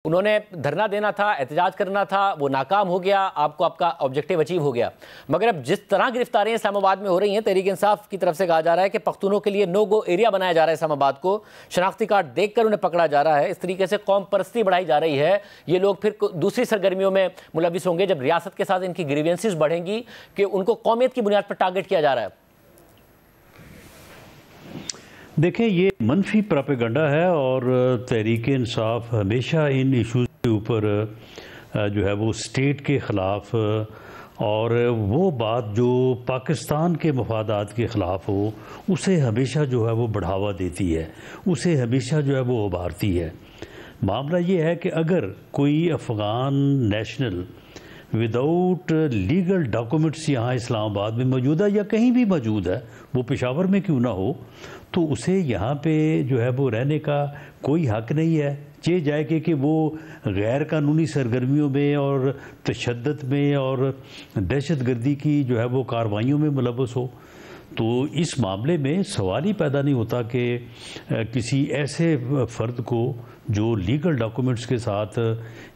انہوں نے دھرنا دینا تھا، احتجاج کرنا تھا، وہ ناکام ہو گیا، آپ کو آپ کا آبجیکٹیو اچیو ہو گیا۔ مگر اب جس طرح گرفتاریاں اسلام آباد میں ہو رہی ہیں، تحریک انصاف کی طرف سے کہا جا رہا ہے کہ پختونوں کے لیے نو گو ایریا بنایا جا رہا ہے اسلام آباد کو، شناختی کارڈ دیکھ کر انہیں پکڑا جا رہا ہے، اس طریقے سے قوم پرستی بڑھائی جا رہی ہے۔ یہ لوگ پھر دوسری سرگرمیوں میں ملوث ہوں گے جب ریاست کے ساتھ ان کی گریوینسز بڑھیں گی کہ ان کو قومیت کی بنیاد پر ٹارگٹ کیا جا رہا ہے۔ دیکھیں، یہ منفی پراپیگنڈا ہے اور تحریک انصاف ہمیشہ ان ایشوز کے اوپر جو ہے وہ اسٹیٹ کے خلاف اور وہ بات جو پاکستان کے مفادات کے خلاف ہو اسے ہمیشہ جو ہے وہ بڑھاوا دیتی ہے، اسے ہمیشہ جو ہے وہ ابھارتی ہے۔ معاملہ یہ ہے کہ اگر کوئی Afghan national without legal documents یہاں اسلام آباد میں موجود ہے یا کہیں بھی موجود ہے، وہ پشاور میں کیوں نہ ہو، تو اسے یہاں پہ جو ہے وہ رہنے کا کوئی حق نہیں ہے، چاہے جائے کہ وہ غیر قانونی سرگرمیوں میں اور تشدد میں اور دہشت گردی کی جو ہے وہ کارروائیوں میں ملوث ہو۔ تو اس معاملے میں سوال ہی پیدا نہیں ہوتا کہ کسی ایسے فرد کو جو لیگل ڈاکومنٹس کے ساتھ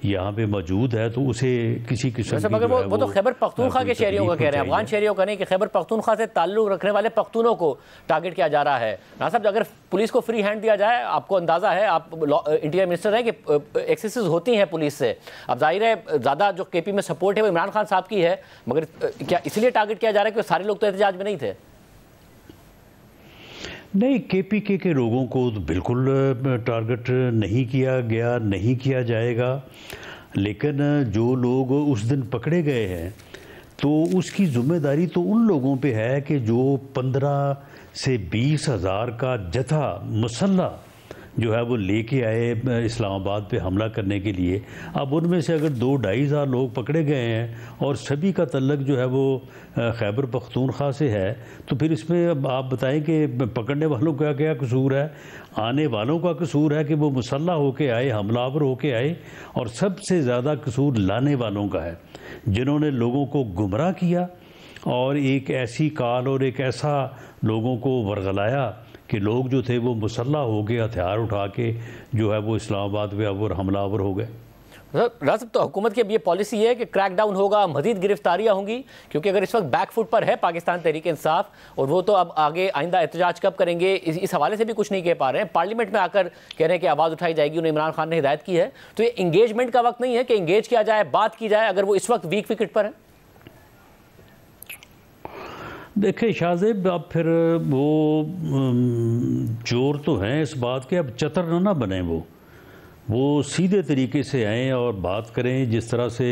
یہاں پہ موجود ہے تو اسے کسی قسم کی مگر وہ تو خیبر پختونخوا کے شہریوں کا کہہ رہے ہیں، افغان شہریوں کا نہیں، کہ خیبر پختونخوا سے تعلق رکھنے والے پختونوں کو ٹارگٹ کیا جا رہا ہے۔ ناصر صاحب، اگر پولیس کو فری ہینڈ دیا جائے، آپ کو اندازہ ہے، آپ انٹیریئر منسٹر ہیں، کہ ایکسیسز ہوتی ہیں پولیس سے، اب ظاہر ہے زیادہ جو کے پی میں سپورٹ ہے وہ عمران خان صاحب کی ہے، مگر کیا اس لیے ٹارگٹ کیا جا رہا ہے کہ سارے لوگ تو احتجاج میں نہیں تھے؟ نہیں، کے پی کے لوگوں کو بالکل ٹارگٹ نہیں کیا گیا، نہیں کیا جائے گا، لیکن جو لوگ اس دن پکڑے گئے ہیں تو اس کی ذمہ داری تو ان لوگوں پہ ہے کہ جو 15 سے 20 ہزار کا جتھا مسلح جو ہے وہ لے کے آئے اسلام آباد پہ حملہ کرنے کے لیے۔ اب ان میں سے اگر 2-2.5 ہزار لوگ پکڑے گئے ہیں اور سبھی کا تعلق جو ہے وہ خیبر پختونخوا سے ہے، تو پھر اس میں اب آپ بتائیں کہ پکڑنے والوں کا کیا قصور ہے؟ آنے والوں کا قصور ہے کہ وہ مسلح ہو کے آئے، حملہ آور ہو کے آئے، اور سب سے زیادہ قصور لانے والوں کا ہے جنہوں نے لوگوں کو گمراہ کیا اور ایک ایسی کال اور ایک ایسا لوگوں کو ورغلایا کہ لوگ جو تھے وہ مسلح ہو گئے، ہتھیار اٹھا کے جو ہے وہ اسلام آباد پہ حملہ آور ہو گئے۔ راز تو حکومت کی اب یہ پالیسی ہے کہ کریک ڈاؤن ہوگا، مزید گرفتاریاں ہوں گی، کیونکہ اگر اس وقت بیک فٹ پر ہے پاکستان تحریک انصاف، اور وہ تو اب آگے آئندہ احتجاج کب کریں گے اس حوالے سے بھی کچھ نہیں کہہ پا رہے ہیں، پارلیمنٹ میں آ کر کہہ رہے ہیں کہ آواز اٹھائی جائے گی، انہیں عمران خان نے ہدایت کی ہے، تو یہ انگیجمنٹ کا وقت نہیں ہے کہ انگیج کیا جائے، بات کی جائے، اگر وہ اس وقت ویک وکٹ پر ہے؟ دیکھیں شاہزیب، اب پھر وہ چور تو ہیں اس بات کے، اب چتر نہ بنیں، وہ سیدھے طریقے سے آئیں اور بات کریں، جس طرح سے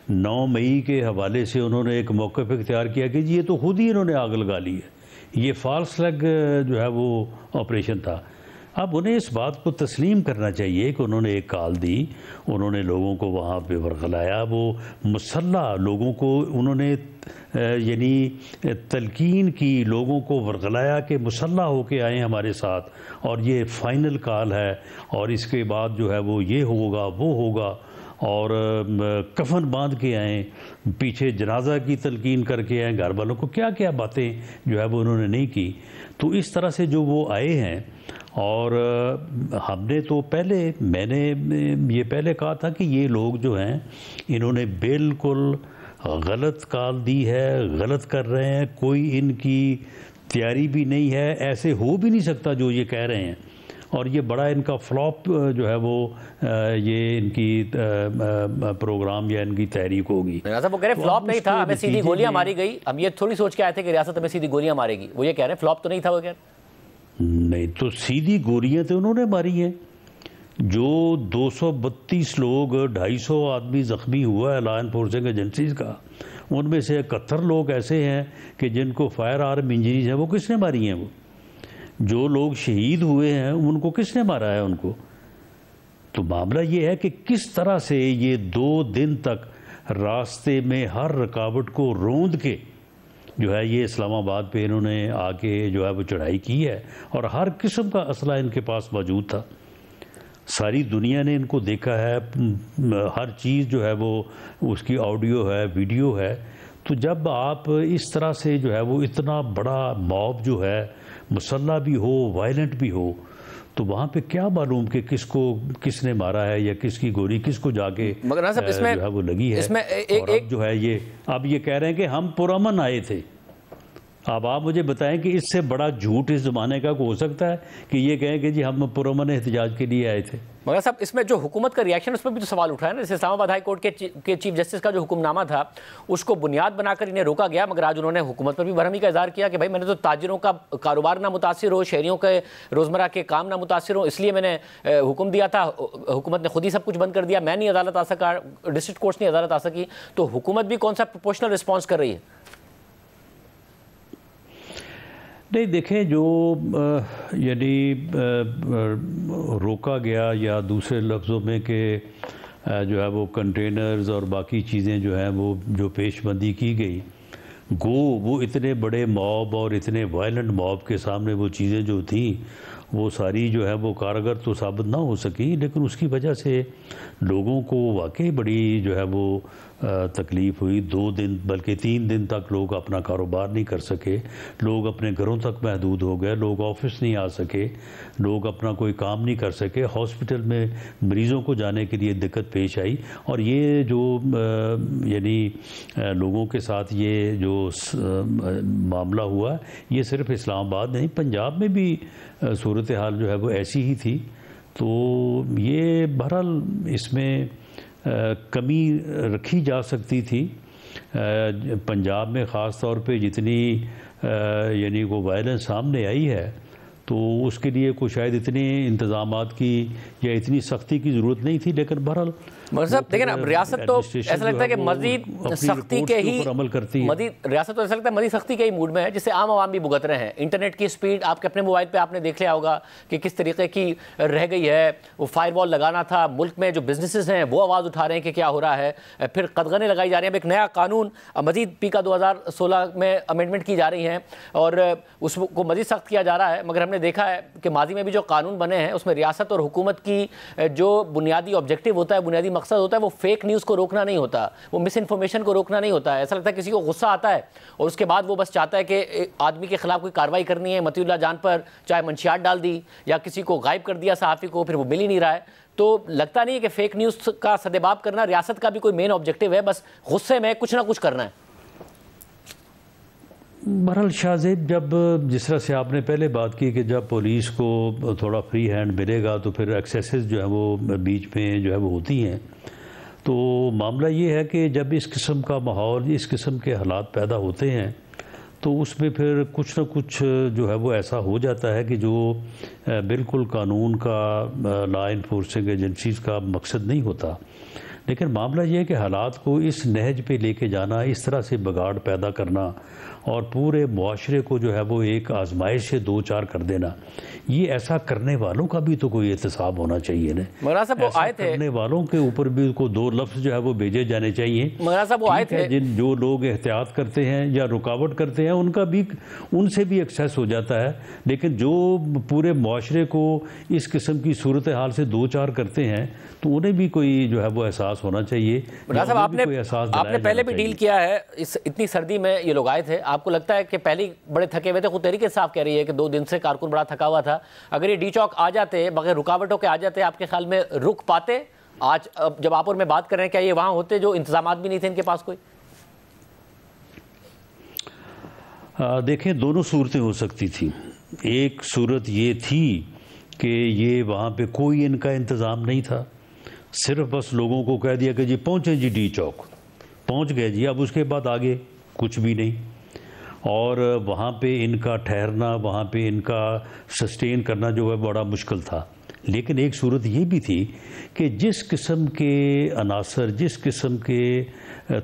9 مئی کے حوالے سے انہوں نے ایک موقف اختیار کیا کہ جی یہ تو خود ہی انہوں نے آگ لگا لی ہے، یہ فالس فلیگ جو ہے وہ آپریشن تھا۔ اب انہیں اس بات کو تسلیم کرنا چاہیے کہ انہوں نے ایک کال دی، انہوں نے لوگوں کو وہاں پہ ورغلایا، وہ مسلح لوگوں کو انہوں نے یعنی تلقین کی، لوگوں کو ورغلایا کہ مسلح ہو کے آئیں ہمارے ساتھ، اور یہ فائنل کال ہے، اور اس کے بعد جو ہے وہ یہ ہوگا وہ ہوگا، اور کفن باندھ کے آئیں، پیچھے جنازہ کی تلقین کر کے آئیں، گھر والوں کو کیا کیا باتیں جو ہے وہ انہوں نے نہیں کی۔ تو اس طرح سے جو وہ آئے ہیں، اور ہم نے تو میں نے یہ پہلے کہا تھا کہ یہ لوگ جو ہیں انہوں نے بالکل غلط کال دی ہے، غلط کر رہے ہیں، کوئی ان کی تیاری بھی نہیں ہے، ایسے ہو بھی نہیں سکتا جو یہ کہہ رہے ہیں، اور یہ بڑا ان کا فلاپ جو ہے وہ یہ ان کی پروگرام یا ان کی تحریک ہوگی۔ وہ کہہ رہے فلاپ نہیں تھا، ہمیں سیدھی گولیاں ماری گئی، ہم یہ تھوڑی سوچ کے آئے تھے کہ ریاست ہمیں سیدھی گولیاں مارے گی، وہ یہ کہہ رہے ہیں فلاپ تو نہیں تھا، وہ کہہ رہے ہیں نہیں تو سیدھی گولیاں تو انہوں نے ماری ہیں، جو 232 لوگ، 250 آدمی زخمی ہوا ہے لا انفورسنگ ایجنسیز کا، ان میں سے 71 لوگ ایسے ہیں کہ جن کو فائر آرم انجریز ہیں، وہ کس نے ماری ہیں؟ وہ جو لوگ شہید ہوئے ہیں ان کو کس نے مارا ہے ان کو؟ تو معاملہ یہ ہے کہ کس طرح سے یہ 2 دن تک راستے میں ہر رکاوٹ کو روند کے جو ہے یہ اسلام آباد پہ انہوں نے آ کے جو ہے وہ چڑھائی کی ہے، اور ہر قسم کا اسلحہ ان کے پاس موجود تھا، ساری دنیا نے ان کو دیکھا ہے، ہر چیز جو ہے وہ اس کی آڈیو ہے، ویڈیو ہے۔ تو جب آپ اس طرح سے جو ہے وہ اتنا بڑا موب جو ہے مسلح بھی ہو، وائلنٹ بھی ہو، تو وہاں پہ کیا معلوم کہ کس نے مارا ہے یا کس کی گولی کس کو جا کے مگر صاحب اس میں جو ہے وہ لگی ہے. اور اب جو ہے اب یہ کہہ رہے ہیں کہ ہم پرامن آئے تھے. اب آپ مجھے بتائیں کہ اس سے بڑا جھوٹ اس زمانے کا ہو سکتا ہے کہ یہ کہیں کہ جی ہم پرامن احتجاج کے لیے آئے تھے. مگر صاحب اس میں جو حکومت کا ریاکشن اس پر بھی تو سوال اٹھا ہے نا. جیسے اسلام آباد ہائی کورٹ کے چیف جسٹس کا جو حکم نامہ تھا اس کو بنیاد بنا کر انہیں روکا گیا, مگر آج انہوں نے حکومت پر بھی برہمی کا اظہار کیا کہ بھائی میں نے تو تاجروں کا کاروبار نہ متاثر ہو, شہریوں کے روزمرہ کے کام نہ متاثر ہو, اس لیے میں نے حکم دیا تھا. حکومت نے خود ہی سب کچھ بند کر دیا, میں نہیں عدالت آ سکا, ڈسٹرکٹ کورٹس نہیں عدالت آ سکی. تو حکومت بھی کون سا پروپورشنل رسپانس کر رہی ہے؟ نہیں دیکھیں, جو یعنی روکا گیا یا دوسرے لفظوں میں کہ جو ہے وہ کنٹینرز اور باقی چیزیں جو ہیں وہ جو پیش بندی کی گئی, وہ اتنے بڑے موب اور اتنے وائلنٹ موب کے سامنے وہ چیزیں جو تھیں وہ ساری جو ہے وہ کارگر تو ثابت نہ ہو سکی, لیکن اس کی وجہ سے لوگوں کو واقعی بڑی جو ہے وہ تکلیف ہوئی. 2 دن بلکہ 3 دن تک لوگ اپنا کاروبار نہیں کر سکے, لوگ اپنے گھروں تک محدود ہو گئے, لوگ آفس نہیں آ سکے, لوگ اپنا کوئی کام نہیں کر سکے, ہاسپٹل میں مریضوں کو جانے کے لیے دقت پیش آئی. اور یہ جو یعنی لوگوں کے ساتھ یہ جو معاملہ ہوا, یہ صرف اسلام آباد نہیں, پنجاب میں بھی صورتحال جو ہے وہ ایسی ہی تھی. تو یہ بہرحال اس میں کمی رکھی جا سکتی تھی. پنجاب میں خاص طور پہ جتنی یعنی وہ وائلنس سامنے آئی ہے تو اس کے لیے کوئی شاید اتنے انتظامات کی یا اتنی سختی کی ضرورت نہیں تھی, لیکن بہرحال صاحب دیکھیں نا, ریاست تو ایسا لگتا ہے کہ مزید سختی کے ہی ریاست تو ایسا لگتا ہے مزید سختی کے ہی موڈ میں ہے, جس سے عام عوام بھی بھگت رہے ہیں. انٹرنیٹ کی سپیڈ آپ کے اپنے موبائل پہ آپ نے دیکھ لیا ہوگا کہ کس طریقے کی رہ گئی ہے. وہ فائر وال لگانا تھا, ملک میں جو بزنسز ہیں وہ آواز اٹھا رہے ہیں کہ کیا ہو رہا ہے, پھر قدغنیں لگائی جا رہی ہیں. اب ایک نیا قانون مزید پی کا 2016 میں امینڈمنٹ کی جا رہی ہیں اور اس کو مزید سخت کیا جا رہا ہے. مگر ہم نے دیکھا ہے کہ ماضی میں بھی جو قانون بنے ہیں اس میں ریاست اور حکومت کی جو بنیادی آبجیکٹو ہوتا ہے, بنیادی مقصد ہوتا ہے, وہ فیک نیوز کو روکنا نہیں ہوتا, وہ مس انفارمیشن کو روکنا نہیں ہوتا ہے. ایسا لگتا ہے کسی کو غصہ آتا ہے اور اس کے بعد وہ بس چاہتا ہے کہ آدمی کے خلاف کوئی کارروائی کرنی ہے, مطیع اللہ جان پر چاہے منشیات ڈال دی یا کسی کو غائب کر دیا صحافی کو, پھر وہ مل ہی نہیں رہا ہے. تو لگتا نہیں ہے کہ فیک نیوز کا سدباب کرنا ریاست کا بھی کوئی مین آبجیکٹو ہے, بس غصے میں کچھ نہ کچھ کرنا ہے؟ بہرحال شاہ زیب, جب جس طرح سے آپ نے پہلے بات کی کہ جب پولیس کو تھوڑا فری ہینڈ ملے گا تو پھر ایکسیسز جو ہیں وہ بیچ میں جو ہے وہ ہوتی ہیں, تو معاملہ یہ ہے کہ جب اس قسم کا ماحول, اس قسم کے حالات پیدا ہوتے ہیں تو اس میں پھر کچھ نہ کچھ جو ہے وہ ایسا ہو جاتا ہے کہ جو بالکل قانون کا, لا انفورسنگ ایجنسیز کا مقصد نہیں ہوتا. لیکن معاملہ یہ ہے کہ حالات کو اس نہج پہ لے کے جانا, اس طرح سے بگاڑ پیدا کرنا اور پورے معاشرے کو جو ہے وہ ایک آزمائش سے 2-4 کر دینا, یہ ایسا کرنے والوں کا بھی تو کوئی احتساب ہونا چاہیے نا. مولانا صاحب وہ آئے تھے, کرنے والوں کے اوپر بھی کو 2 لفظ جو ہے وہ بھیجے جانے چاہیے. مولانا صاحب وہ آئے تھے, جو لوگ احتیاط کرتے ہیں یا رکاوٹ کرتے ہیں ان سے بھی ایکسیس ہو جاتا ہے, لیکن جو پورے معاشرے کو اس قسم کی صورتحال سے 2-4 کرتے ہیں تو انہیں بھی کوئی جو ہے وہ احساس ہونا چاہیے. مولانا صاحب آپ نے پہلے بھی ڈیل کیا ہے, اتنی سردی میں یہ لوگ آئے تھے, آپ کو لگتا ہے کہ پہلے بڑے تھکے ہوئے تھے؟ خود تحریک انصاف کہہ رہی ہے کہ 2 دن سے کارکن بڑا تھکا ہوا تھا. اگر یہ ڈی چوک آ جاتے بغیر رکاوٹوں کے آ جاتے, آپ کے خیال میں رک پاتے؟ آج جب آپ اور میں بات کر رہے ہیں, کیا یہ وہاں ہوتے جو انتظامات بھی نہیں تھے ان کے پاس کوئی؟ دیکھیں, دونوں صورتیں ہو سکتی تھیں. ایک صورت یہ تھی کہ یہ وہاں پہ کوئی ان کا انتظام نہیں تھا, صرف بس لوگوں کو کہہ دیا کہ جی پہنچیں جی ڈی چوک, پہنچ گئے جی, اب اس کے بعد آگے کچھ بھی نہیں. اور وہاں پہ ان کا ٹھہرنا, وہاں پہ ان کا سسٹین کرنا جو ہے بڑا مشکل تھا. لیکن ایک صورت یہ بھی تھی کہ جس قسم کے عناصر, جس قسم کے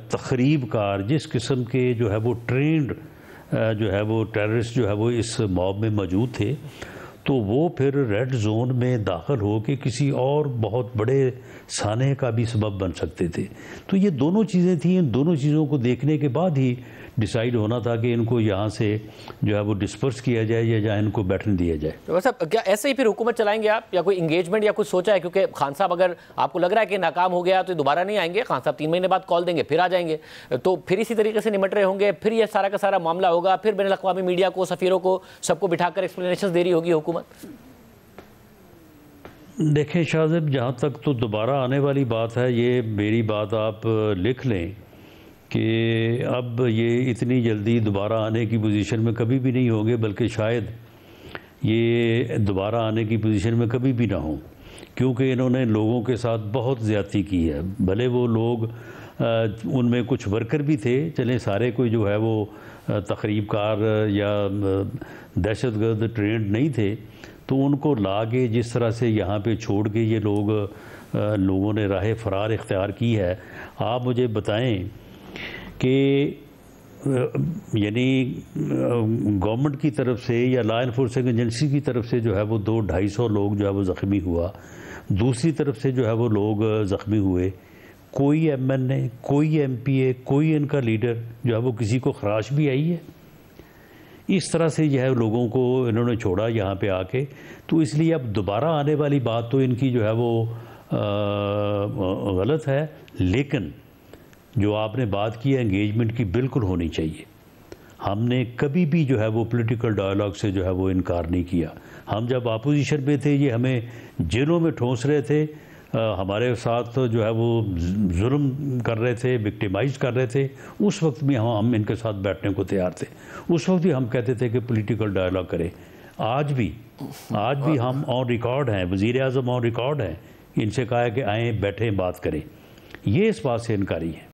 تخریب کار, جس قسم کے جو ہے وہ ٹرینڈ جو ہے وہ ٹیررسٹ جو ہے وہ اس موب میں موجود تھے, تو وہ پھر ریڈ زون میں داخل ہو کے کسی اور بہت بڑے سانحے کا بھی سبب بن سکتے تھے. تو یہ دونوں چیزیں تھیں, ان دونوں چیزوں کو دیکھنے کے بعد ہی ڈیسائیڈ ہونا تھا کہ ان کو یہاں سے جو ہے وہ ڈسپرس کیا جائے یا جہاں ان کو بیٹھنے دیا جائے. تو صاحب کیا ایسے ہی پھر حکومت چلائیں گے آپ, یا کوئی انگیجمنٹ یا کچھ سوچا ہے؟ کیونکہ خان صاحب اگر آپ کو لگ رہا ہے کہ ناکام ہو گیا تو دوبارہ نہیں آئیں گے, خان صاحب 3 مہینے بعد کال دیں گے, پھر آ جائیں گے, تو پھر اسی طریقے سے نمٹ رہے ہوں گے, پھر یہ سارا کا سارا معاملہ ہوگا, پھر بین الاقوامی میڈیا کو, سفیروں کو, سب کو بٹھا کر ایکسپلینیشنز دے رہی ہوگی حکومت. دیکھیں شاہ صاحب، جہاں تک تو دوبارہ آنے والی بات ہے، یہ میری بات آپ لکھ لیں کہ اب یہ اتنی جلدی دوبارہ آنے کی پوزیشن میں کبھی بھی نہیں ہوں گے، بلکہ شاید یہ دوبارہ آنے کی پوزیشن میں کبھی بھی نہ ہوں، کیونکہ انہوں نے لوگوں کے ساتھ بہت زیادتی کی ہے۔ بھلے وہ لوگ ان میں کچھ ورکر بھی تھے، چلیں سارے کوئی جو ہے وہ تخریب کار یا دہشت گرد ٹرینڈ نہیں تھے، تو ان کو لا کے جس طرح سے یہاں پہ چھوڑ کے یہ لوگوں نے راہ فرار اختیار کی ہے۔ آپ مجھے بتائیں کہ یعنی گورنمنٹ کی طرف سے یا لا انفورسنگ ایجنسی کی طرف سے جو ہے وہ 200-250 لوگ جو ہے وہ زخمی ہوا، دوسری طرف سے جو ہے وہ لوگ زخمی ہوئے، کوئی ایم این اے، کوئی ایم پی اے، کوئی ان کا لیڈر جو ہے وہ کسی کو خراش بھی آئی ہے؟ اس طرح سے جو ہے لوگوں کو انہوں نے چھوڑا یہاں پہ آ کے، تو اس لیے اب دوبارہ آنے والی بات تو ان کی جو ہے وہ غلط ہے، لیکن جو آپ نے بات کی ہے انگیجمنٹ کی، بالکل ہونی چاہیے۔ ہم نے کبھی بھی جو ہے وہ پولیٹیکل ڈائیلاگ سے جو ہے وہ انکار نہیں کیا۔ ہم جب اپوزیشن میں تھے، یہ ہمیں جیلوں میں ٹھونس رہے تھے، ہمارے ساتھ جو ہے وہ ظلم کر رہے تھے، وکٹیمائز کر رہے تھے، اس وقت بھی ہم ان کے ساتھ بیٹھنے کو تیار تھے، اس وقت بھی ہم کہتے تھے کہ پولیٹیکل ڈائیلاگ کریں۔ آج بھی ہم آن ریکارڈ ہیں، وزیر اعظم آن ریکارڈ ہیں، ان سے کہا ہے کہ آئیں بیٹھیں بات کریں، یہ اس بات سے انکاری ہے۔